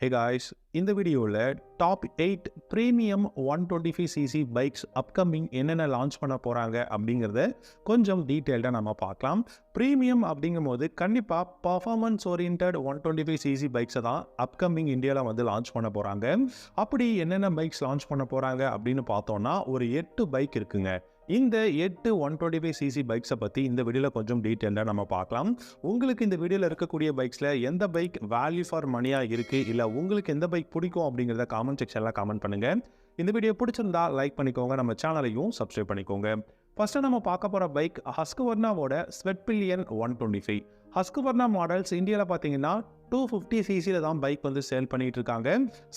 Hey guys, இந்த வீடியோவில் top 8 premium 125cc bikes upcoming என்னென்ன லான்ச் பண்ண போகிறாங்க அப்படிங்கிறத கொஞ்சம் டீட்டெயில்டாக நம்ம பார்க்கலாம். ப்ரீமியம் அப்படிங்கும் போது கண்டிப்பாக பர்ஃபார்மன்ஸ் ஓரியன்ட் 125cc பைக்ஸை தான் அப்கமிங் இந்தியாவில் வந்து லான்ச் பண்ண போகிறாங்க. அப்படி என்னென்ன பைக்ஸ் லான்ச் பண்ண போகிறாங்க அப்படின்னு பார்த்தோன்னா ஒரு 8 பைக் இருக்குங்க. இந்த 8 125cc பைக்ஸை பற்றி இந்த வீடியோவில் கொஞ்சம் டீட்டெயிலாக நம்ம பார்க்கலாம். உங்களுக்கு இந்த வீடியோவில் இருக்கக்கூடிய பைக்ஸில் எந்த பைக் வேல்யூ ஃபார் மணியாக இருக்குது, இல்லை உங்களுக்கு எந்த பைக் பிடிக்கும் அப்படிங்கிறத காமெண்ட் செக்ஷனில் காமெண்ட் பண்ணுங்கள். இந்த வீடியோ பிடிச்சிருந்தா லைக் பண்ணிக்கோங்க, நம்ம சேனலையும் சப்ஸ்கிரைப் பண்ணிக்கோங்க. ஃபஸ்ட்டு நம்ம பார்க்க போகிற பைக் ஹஸ்கவர்னாவோட ஸ்வெட்பில்லியன் 125. ஹஸ்கவர்னா மாடல்ஸ் இந்தியாவில் பார்த்தீங்கன்னா 250cc தான் பைக் வந்து சேல் பண்ணிட்டு இருக்காங்க.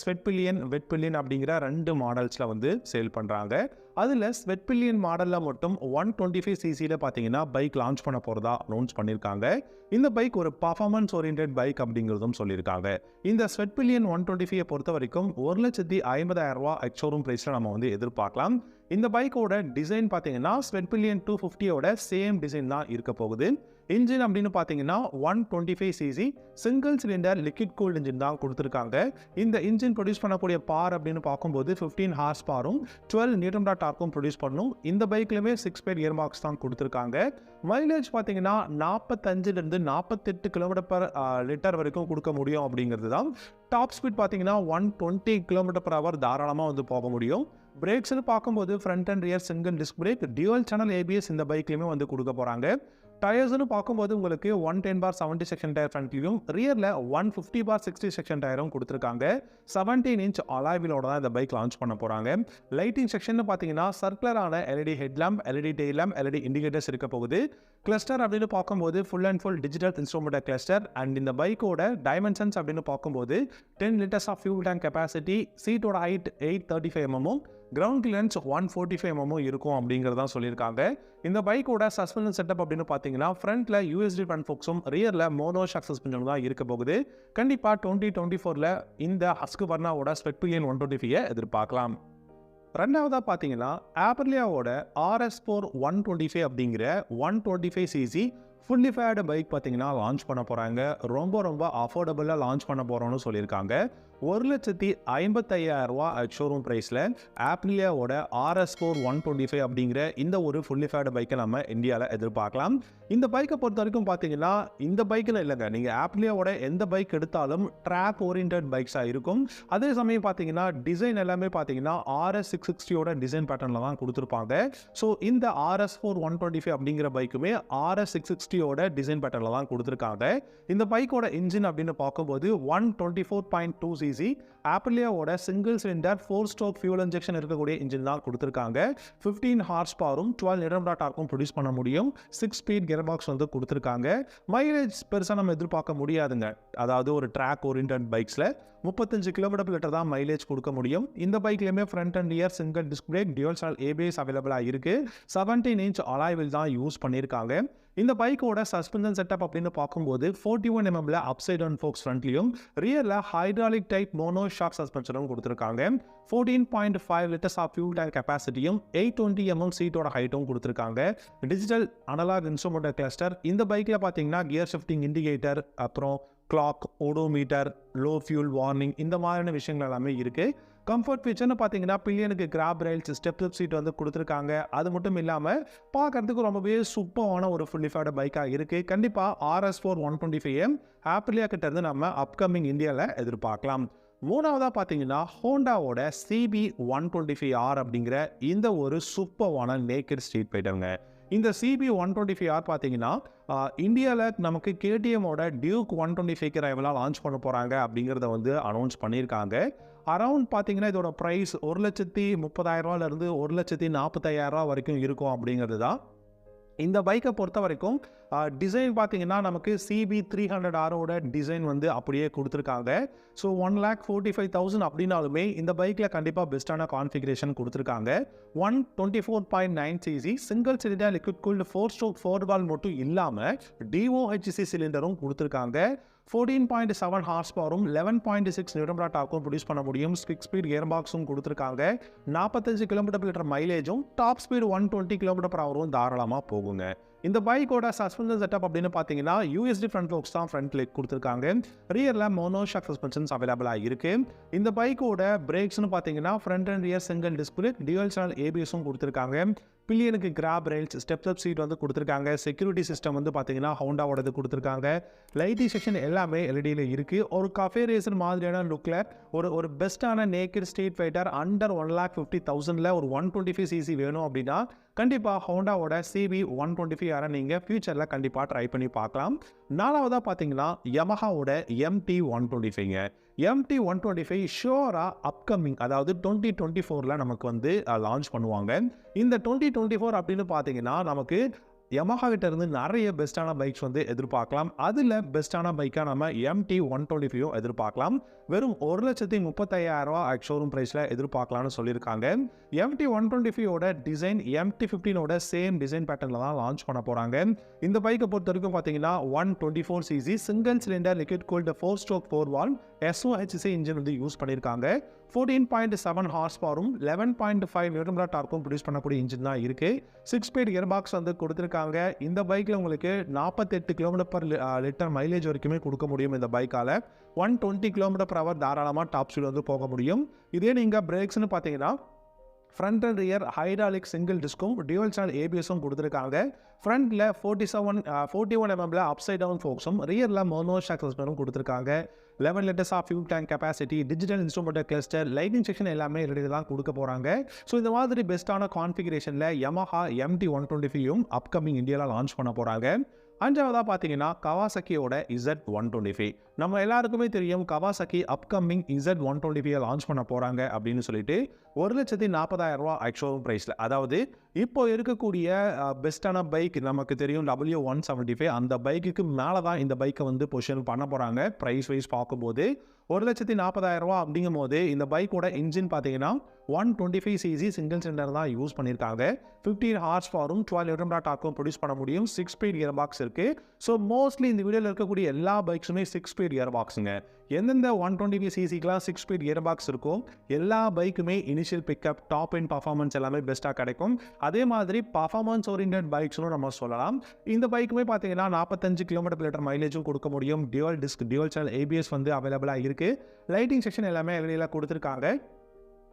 ஸ்வெட்பில்லியன், வெட்பில்லியன் அப்படிங்கிற 2 மாடல்ஸில் வந்து சேல் பண்ணுறாங்க. அதில் ஸ்வெட்பில்லியன் மாடலில் மட்டும் 125cc பார்த்தீங்கன்னா பைக் லான்ச் பண்ண போகிறதா அனௌன்ஸ் பண்ணியிருக்காங்க. இந்த பைக் ஒரு பர்ஃபார்மன்ஸ் ஓரியன்ட் பைக் அப்படிங்கிறதும் சொல்லியிருக்காங்க. இந்த ஸ்வெட்பில்லியன் 125 பொறுத்த வரைக்கும் 1,50,000 எக்ஸ்ஷோரூம் ப்ரைஸில் நம்ம வந்து எதிர்பார்க்கலாம். இந்த பைக்கோட டிசைன் பார்த்தீங்கன்னா ஸ்வெட்பில்லியன் 250யோட சேம் டிசைன் தான் இருக்க போகுது. இன்ஜின் அப்படின்னு பார்த்தீங்கன்னா 125cc single cylinder liquid cooled engine தான் கொடுத்துருக்காங்க. இந்த இன்ஜின் ப்ரொடியூஸ் பண்ணக்கூடிய பவர் அப்படின்னு பார்க்கும்போது 15 ஹார்ஸ் பவரும் 12 நியூட்டன் டார்க்கும் ப்ரொடியூஸ் பண்ணும். இந்த பைக்லையுமே 6 ஸ்பீட் கியர் பாக்ஸ் தான் கொடுத்துருக்காங்க. மைலேஜ் பார்த்தீங்கன்னா 45லேருந்து 48 km/லிட்டர் வரைக்கும் கொடுக்க முடியும் அப்படிங்கிறது தான். டாப் ஸ்பீட் பார்த்தீங்கன்னா 120 km/h தாராளமாக வந்து போக முடியும். பிரேக்ஸ்னு பார்க்கும்போது front and rear single disc brake, dual channel ABS இந்த பைக்லையுமே வந்து கொடுக்க போகிறாங்க. டயர்ஸ்னு பார்க்கும்போது உங்களுக்கு 110/70 செக்ஷன் டயர் ஃப்ரண்ட்லையும், ரியரில் 150/60 செக்ஷன் டயரும் கொடுத்துருக்காங்க. 17 இன்ச் அலாய் வீலோட தான் இந்த பைக் லான்ச் பண்ண போகிறாங்க. லைட்டிங் செக்ஷன் பார்த்தீங்கன்னா சர்க்குலரான LED headlamp, LED tail lamp, LED indicators இருக்க போகுது. கிளஸ்டர் அப்படின்னு பார்க்கும்போது full and full digital instrument cluster. And இந்த பைக்கோட டைமென்ஷன்ஸ் அப்படின்னு பார்க்கும்போது 10 liters of fuel tank capacity, சீட்டோட height 835 mm, ground clearance 145 mm இருக்கும் அப்படிங்கிறதான் சொல்லியிருக்காங்க. இந்த பைக்கோட சஸ்பென்ஷன் செட்டப் அப்படின்னு பார்த்தீங்கன்னா ஃப்ரண்ட்ல USD ஃப்ரண்ட் ஃபோக்ஸும், ரியரில் மோனோ ஷாக் சஸ்பென்ஷன் தான் இருக்க போகுது. கண்டிப்பாக 2024 இந்த ஹஸ்கவர்னாவோட ஸ்வெட்பில்லியன் 125 எதிர்பார்க்கலாம். ரெண்டாவதாக பார்த்தீங்கன்னா ஆப்ரிலியாவோட RS4 125 அப்படிங்கிற 125cc ஃபுல்லி ஃபேர்டு பைக் பார்த்தீங்கன்னா லான்ச் பண்ண போகிறாங்க. ரொம்ப அஃபோர்டபுளாக லான்ச் பண்ண போகிறோன்னு சொல்லியிருக்காங்க. 1,50,000 ஷோரூம் ப்ரைஸில் ஆப்ரிலியாவோட RS4 125 அப்படிங்கிற இந்த ஒரு ஃபுல்லி ஃபேர்டு பைக்கை நம்ம இந்தியாவில் எதிர்பார்க்கலாம். இந்த பைக்கை பொறுத்த வரைக்கும் பார்த்தீங்கன்னா இந்த பைக்கில் இல்லைங்க, நீங்கள் ஆப்ரிலியாவோட எந்த பைக் எடுத்தாலும் ட்ராக் ஓரியன்ட் பைக்ஸாக இருக்கும். அதே சமயம் பார்த்தீங்கன்னா டிசைன் எல்லாமே பார்த்தீங்கன்னா RS660யோட டிசைன் பேட்டர்னில் தான் கொடுத்துருப்பாங்க. ஸோ இந்த RS4 125 அப்படிங்கிற பைக்குமே RS660யோட டிசைன் பேட்டர்னில் தான் கொடுத்துருக்காங்க. இந்த பைக்கோட இன்ஜின் அப்படின்னு பார்க்கும்போது 124.2cc ஆப்ரிலியாவோட single cylinder 4-stroke fuel injection இருக்கக்கூடிய இன்ஜின் தான் கொடுத்துருக்காங்க. 15 ஹார்ஸ் பவரும் 12 நியூட்டன் டார்க்கும் ப்ரொடியூஸ் பண்ண முடியும். 6 ஸ்பீட் கியர் பாக்ஸ் வந்து கொடுத்துருக்காங்க. மைலேஜ் பெருசாக நம்ம எதிர்பார்க்க முடியாதுங்க. அதாவது ஒரு ட்ராக் ஓரியன்ட் பைக்ஸில் 35 km/h தான் மைலேஜ் கொடுக்க முடியும். இந்த பைக்லையுமே front and rear single disc brake, dual channel ABS அவைலபிளாக இருக்குது. 17 இன்ச் அலாய் வீல் தான் யூஸ் பண்ணியிருக்காங்க. இந்த பைக்கோட சஸ்பென்ஷன் செட்டப் அப்படின்னு பார்க்கும்போது 41 mm அப்சைட் டவுன் ஃபோக்ஸ் ஃப்ரண்ட்லையும், ரியரில் ஹைட்ராலிக் டைப் மோனோ ஷாக் சஸ்பென்ஷனும் கொடுத்துருக்காங்க. 14.5 liters ஆஃப் ஃபியூல் டேங்க் கெப்பாசிட்டியும், 820 mm சீட்டோட ஹைட்டும் கொடுத்துருக்காங்க. Digital analogue instrument cluster. இந்த பைக்கில் பார்த்தீங்கன்னா கியர் ஷிஃப்டிங் இண்டிகேட்டர், அப்புறம் clock, odometer, low fuel warning, இந்த மாதிரியான விஷயங்கள் எல்லாமே இருக்குது. கம்ஃபர்ட் ஃபீச்சர்னு பார்த்தீங்கன்னா பில்லியனுக்கு கிராப் ரயில்ஸ், ஸ்டெப் சீட் வந்து கொடுத்துருக்காங்க. அது மட்டும் இல்லாமல் பார்க்கறதுக்கு ரொம்பவே சூப்பரான ஒரு ஃபுல்லி ஃபேர்டு பைக்காக இருக்குது. கண்டிப்பாக RS4 125 ஆப்ரிலியா கிட்ட இருந்து நம்ம அப்கமிங் இந்தியாவில் எதிர்பார்க்கலாம். மூணாவதாக பார்த்தீங்கன்னா ஹோண்டாவோட CB 125R அப்படிங்கிற இந்த ஒரு சூப்பரான நேக்கட் ஸ்ட்ரீட் ஃபைட்டருங்க. இந்த CB 125R பார்த்தீங்கன்னா இந்தியாவில் நமக்கு KTMோட டியூக் 125 ரைவலாக லான்ச் பண்ண போகிறாங்க அப்படிங்கிறத வந்து அனௌன்ஸ் பண்ணியிருக்காங்க. அரௌண்ட் பார்த்தீங்கன்னா இதோட ப்ரைஸ் 1,30,000 1,40,000 வரைக்கும் இருக்கும் அப்படிங்கிறது தான். இந்த பைக்கை பொறுத்த வரைக்கும் டிசைன் பார்த்தீங்கன்னா நமக்கு CB 300Rோட டிசைன் வந்து அப்படியே கொடுத்துருக்காங்க. ஸோ 1,45,000 அப்படின்னாலுமே இந்த பைக்கில் கண்டிப்பாக பெஸ்ட்டான கான்ஃபிகரேஷன் கொடுத்துருக்காங்க. 124.9cc single cylinder liquid cooled 4-stroke 4 மட்டும் இல்லாமல் DOHC சிலிண்டரும் கொடுத்துருக்காங்க. 14.7 ஹார்ஸ் பவரும் 11.6 நியூட்டன் டார்க்கும் ப்ரொடியூஸ் பண்ண முடியும். 6 ஸ்பீட் கியர் பாக்ஸும் கொடுத்துருக்காங்க. 45 km/h மைலேஜும், டாப் ஸ்பீட் 120 km/h தாராளமாக போகுங்க. இந்த பைக்கோட சஸ்பென்ஷன் செட்டப் அப்படின்னு பார்த்தீங்கன்னா யூஎஸ்டி ஃப்ரண்ட் ஃபோக்ஸ் தான் ஃப்ரண்ட்ல கொடுத்துருக்காங்க. ரியரில் மோனோஷாக் சஸ்பென்ஷன்ஸ் அவைலபிளாக இருக்கு. இந்த பைக்கோட பிரேக்ஸ்னு பார்த்தீங்கன்னா front and rear single disc brake, dual channel ஏபிஎஸும் கொடுத்துருக்காங்க. பில்லியனுக்கு கிராப் ரெயில்ஸ், ஸ்டெப் சீட் வந்து கொடுத்துருக்காங்க. செக்யூரிட்டி சிஸ்டம் வந்து பார்த்தீங்கன்னா ஹோண்டாவோடது கொடுத்துருக்காங்க. லைட்டிங் செக்ஷன் எல்லாமே எல்இடியில் இருக்குது. ஒரு கஃபே ரேசர் மாதிரியான லுக்கில் ஒரு பெஸ்ட்டான நேக்கட் ஸ்ட்ரீட் ஃபைட்டர் அண்டர் 1,50,000 ஒரு 125cc வேணும் அப்படின்னா கண்டிப்பாக ஹோண்டாவோட சிபி 125 நீங்கள் ஃபியூச்சரில் கண்டிப்பாக ட்ரை பண்ணி பார்க்கலாம். நாலாவதாக பார்த்தீங்கன்னா யமஹாவோட MT125ங்க. MT125 ஷோராக அப்கமிங், அதாவது 2024 நமக்கு வந்து லான்ச் பண்ணுவாங்க. இந்த 2024 அப்படின்னு பார்த்தீங்கன்னா நமக்கு யமஹா கிட்ட இருந்து நிறைய பெஸ்ட்டான பைக்ஸ் வந்து எதிர்பார்க்கலாம். அதில் பெஸ்ட்டான பைக்காக நம்ம MT125 எதிர்பார்க்கலாம். வெறும் 1,35,000 ஷோரூம் ப்ரைஸில் எதிர்பார்க்கலாம்னு சொல்லியிருக்காங்க. MT125 design MT15 same design பேட்டர்னில் தான் லான்ச் பண்ண போகிறாங்க. இந்த பைக்கை பொறுத்த வரைக்கும் பார்த்தீங்கன்னா 124cc single cylinder liquid cooled 4-stroke 4-valve SOHC engine வந்து யூஸ் பண்ணியிருக்காங்க. 14.7 ஹார்ஸ் பவரும் 11.5 நியூட்டன் டார்க்கும் ப்ரொடியூஸ் பண்ணக்கூடிய இன்ஜின் தான் இருக்குது. 6-speed கியர் பாக்ஸ் வந்து கொடுத்துருக்காங்க. இந்த பைக்கில் உங்களுக்கு 48 km/லிட்டர் மைலேஜ் வரைக்குமே கொடுக்க முடியும். இந்த பைக்கால் 120 km/h தாராளமாக டாப் ஸ்பீட் வந்து போக முடியும். இதே நீங்கள் பிரேக்ஸ்னு பார்த்தீங்கன்னா front and rear hydraulic single டிஸ்க்கும் டியூவல் சேனல் ஏபிஎஸும் கொடுத்துருக்காங்க. ஃப்ரண்ட்டில் 41 mm அப்சைட் டவுன் ஃபோக்ஸும், ரியரில் மோனோஷாக் சஸ்பென்ஷனும் கொடுத்துருக்காங்க. 11 liters of fuel tank capacity, digital instrumental cluster, lighting section எல்லாமே ரெடி தான் கொடுக்க போகிறாங்க. ஸோ இந்த மாதிரி பெஸ்ட்டான கான்ஃபிகரேஷனில் யமஹா MT125 அப்கமிங் இந்தியாவில் லான்ச் பண்ண போகிறாங்க. அஞ்சாவதாக பார்த்தீங்கன்னா கவாசக்கியோட Z125. நம்ம எல்லாருக்குமே தெரியும் கவாசக்கி அப்கமிங் Z125 லான்ச் பண்ண போகிறாங்க அப்படின்னு சொல்லிட்டு 1,40,000 ஷோரூம் ப்ரைஸில், அதாவது இப்போ இருக்கக்கூடிய பெஸ்ட்டான பைக் நமக்கு தெரியும் W175, அந்த பைக்குக்கு மேலே தான் இந்த பைக்கை வந்து பொசிஷன் பண்ண போகிறாங்க. ப்ரைஸ் வைஸ் பார்க்கும்போது 1,40,000 அப்படிங்கும் போது இந்த பைக்கோட இன்ஜின் பார்த்தீங்கன்னா 125cc சிங்கிள் சிலிண்டர் தான் யூஸ் பண்ணியிருக்காங்க. 15 ஹார்ஸ் பவரும் 12 நியூட்டன் டார்க்கும் ப்ரொடியூஸ் பண்ண முடியும். 6-speed கியர் பாக்ஸ் இருக்குது. ஸோ மோஸ்ட்லி இந்த வீடியோவில் இருக்கக்கூடிய எல்லா பைக்ஸுமே 6-speed கியர் பாக்ஸுங்க. எந்தெந்த 125cc 6-speed கியர் பாக்ஸ் இருக்கும் எல்லா பைக்குமே initial pickup, top and performance எல்லாமே பெஸ்ட்டாக கிடைக்கும். அதே மாதிரி பர்ஃபார்மன்ஸ் ஓரியன்ட் பைக்ஸ்னு நம்ம சொல்லலாம். இந்த பைக்குமே பார்த்தீங்கன்னா 45 km/லிட்டர் மைலேஜும் கொடுக்க முடியும். Dual disk, dual channel ABS வந்து அவைலபிளாக இருக்குது. லைட்டிங் செக்ஷன் எல்லாமே எல்இடியில் கொடுத்துருக்காங்க.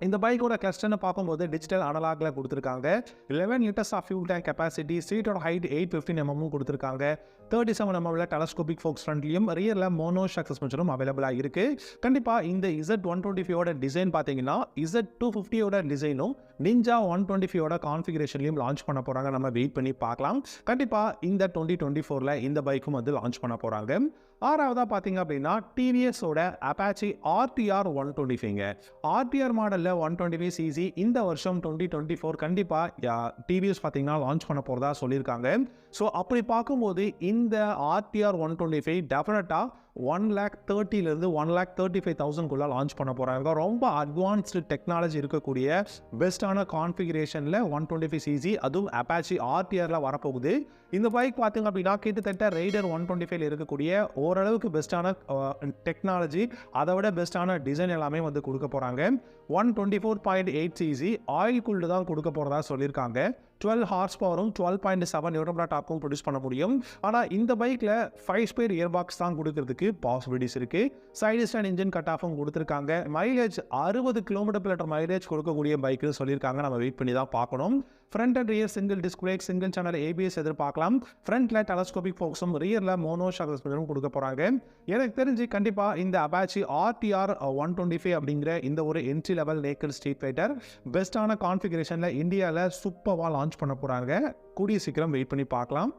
இந்த பைக்கோட கிளஸ்டர்னு பார்க்கும்போது டிஜிட்டல் அனலாக்ல கொடுத்துருக்காங்க. 11 liters of fuel tank capacity, சீட்டோட ஹைட் 815 mm கொடுத்துருக்காங்க. 37 mm டெலஸ்கோபிக் ஃபோக்ஸ் ஃப்ரண்ட்லையும், ரியரில் மோனோஷாக் சஸ்பென்ஷனும் அவைலபிளாக இருக்குது. கண்டிப்பாக இந்த Z125 டிசைன் பார்த்தீங்கன்னா Z250 டிசைனும் நிஞ்சா 125 கான்ஃபிகரேஷன்லையும் லான்ச் பண்ண போகிறாங்க. நம்ம வெயிட் பண்ணி பார்க்கலாம். கண்டிப்பாக இந்த 2024 இந்த பைக்கும் வந்து லான்ச் பண்ண போகிறாங்க. ஆறாவதாக பார்த்தீங்க அப்படின்னா டிவிஎஸோட அப்பாச்சி RTR 125ங்க. RTR மாடலில் 125cc இந்த வருஷம் 2024 கண்டிப்பாக டிவிஎஸ் பார்த்தீங்கன்னா லான்ச் பண்ண போகிறதா சொல்லியிருக்காங்க. ஸோ அப்படி பார்க்கும்போது இந்த RTR 125 டெஃபினட்டாக 1,30,000 1,35,000 லான்ச் பண்ண போகிறாங்க. ரொம்ப அட்வான்ஸ்டு டெக்னாலஜி இருக்கக்கூடிய பெஸ்ட்டான கான்ஃபிகரேஷனில் 125cc, அதுவும் அப்பாச்சி RTRல வரப்போகுது. இந்த பைக் பார்த்தீங்க அப்படின்னா கிட்டத்தட்ட ரைடர் 125 இருக்கக்கூடிய ஓரளவுக்கு பெஸ்ட்டான டெக்னாலஜி, அதை விட பெஸ்ட்டான டிசைன் எல்லாமே வந்து கொடுக்க போகிறாங்க. 124.8cc ஆயில் கூல்டு தான் கொடுக்க போகிறதா சொல்லியிருக்காங்க. 12 ஹார்ஸ் பவரும் 12.7 நியூட்டன் டார்க்கும் ப்ரொடியூஸ் பண்ண முடியும். ஆனால் இந்த பைக்கில் 5-speed கியர் பாக்ஸ் தான் கொடுக்கறதுக்கு பாசிபிலிட்டிஸ் இருக்குது. சைடு ஸ்டாண்ட் இன்ஜின் கட் ஆஃபும் கொடுத்துருக்காங்க. மைலேஜ் 60 km/லிட்டர் மைலேஜ் கொடுக்கக்கூடிய பைக்குன்னு சொல்லியிருக்காங்க. நம்ம வெயிட் பண்ணி தான் பார்க்கணும். Front and rear single disc break, single channel ABS எதிர்பார்க்கலாம். ஃப்ரண்ட்ல டெலஸ்கோபிக் ஃபோக்ஸும், ரியரில் மோனோஷாக் சஸ்பென்ஷனும் கொடுக்க போகிறாங்க. எனக்கு தெரிஞ்சு கண்டிப்பாக இந்த அப்பாச்சி RTR 125 அப்படிங்கிற இந்த ஒரு entry level naked street fighter பெஸ்ட்டான கான்ஃபிகரேஷனில் இந்தியாவில் சூப்பராக லான்ச் பண்ண போகிறாங்க. கூடிய சீக்கிரம் வெயிட் பண்ணி பார்க்கலாம்.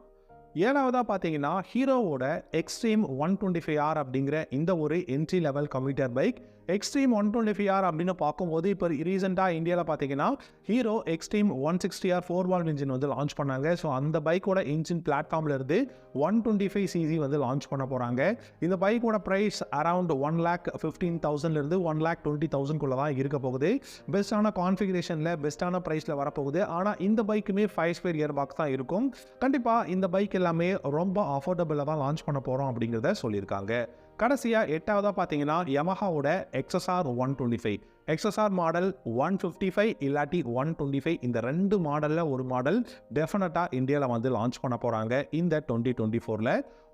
ஏழாவதாக பார்த்தீங்கன்னா ஹீரோவோட எக்ஸ்ட்ரீம் 125R அப்படிங்கிற இந்த ஒரு entry level computer bike. Extreme 125R அப்படின்னு பார்க்கும்போது இப்போ ரீசெண்டாக இந்தியாவில் பார்த்தீங்கன்னா hero extreme 160R 4-valve engine வந்து லான்ச் பண்ணாங்க. ஸோ அந்த பைக்கோட இன்ஜின் பிளாட்ஃபார்மில் இருந்து 125cc வந்து லான்ச் பண்ண போகிறாங்க. இந்த பைக்கோட ப்ரைஸ் அரவுண்ட் 1,15,000 1,20,000 தான் இருக்க போகுது. பெஸ்ட்டான கான்ஃபிகரேஷனில் பெஸ்ட்டான ப்ரைஸில் வரப்போகுது. ஆனால் இந்த பைக்குமே 5-speed கியர் பாக்ஸ் தான் இருக்கும். கண்டிப்பாக இந்த பைக் எல்லாமே ரொம்ப அஃபோர்டபுளாக தான் லான்ச் பண்ண போகிறோம் அப்படிங்கிறத சொல்லியிருக்காங்க. கடைசியா 8வதா பார்த்தீங்கன்னா Yamahaவோட XSR 125. XSR மாடல் 155 இல்லாட்டி 125 இந்த 2 மாடல்ல ஒரு மாடல் டெஃபினட்டா இந்தியாவில் வந்து லான்ச் பண்ண போறாங்க இந்த 2024ல.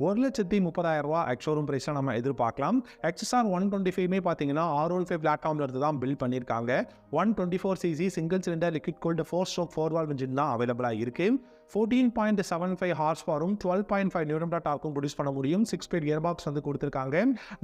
1,30,000 ரூபா எக்ஸ்ஷோரூம் பிரைஸை நம்ம எதிர்பார்க்கலாம். XSR 125 பார்த்தீங்கன்னா R15 பிளாட்ஃபார்ம்ல இருந்து தான் பில்ட் பண்ணியிருக்காங்க. 124cc single cylinder liquid cooled 4-stroke 4-valve engine தான் அவைலபிளாக இருக்கு. 14.75 ஹார்ஸ் பவரும் 12.5 நியூட்டன் டார்க்கும் ப்ரொடியூஸ் பண்ண முடியும். 6-speed கியர் பாக்ஸ் வந்து கொடுத்துருக்காங்க.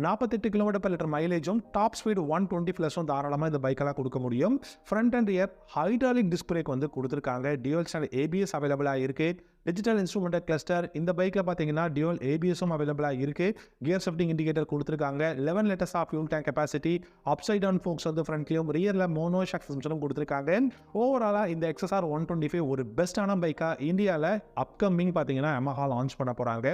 48 km/லிட்டர் மைலேஜும் டாப் ஸ்பீடு 120+ தாராளமாக இந்த பைக்கெல்லாம் கொடுக்க முடியும். Front and rear hydraulic disc brake வந்து கொடுத்துருக்காங்க. டியூவல் சேனல் ABS அவைலபிளாக இருக்கு. டிஜிட்டல் இன்ஸ்ட்ருமெண்ட் கிளஸ்டர் இந்த பைக்கில் பார்த்தீங்கன்னா டியூவல் ABSம் அவைலபிளாக இருக்கு. கியர் ஷிஃப்டிங் இண்டிகேட்டர் கொடுத்துருக்காங்க. 11 litres of fuel tank capacity. Upside down forks வந்து ஃப்ரண்ட்லையும் ரியரில் மோனோ ஷாக் சஸ்பென்ஷனும் கொடுத்துருக்காங்க. ஓவராலாக இந்த XSR 125 ஒரு பெஸ்ட்டான பைக்காக இந்தியாவில் அப்கமிங் பார்த்தீங்கன்னா Yamaha லான்ச் பண்ண போகிறாங்க.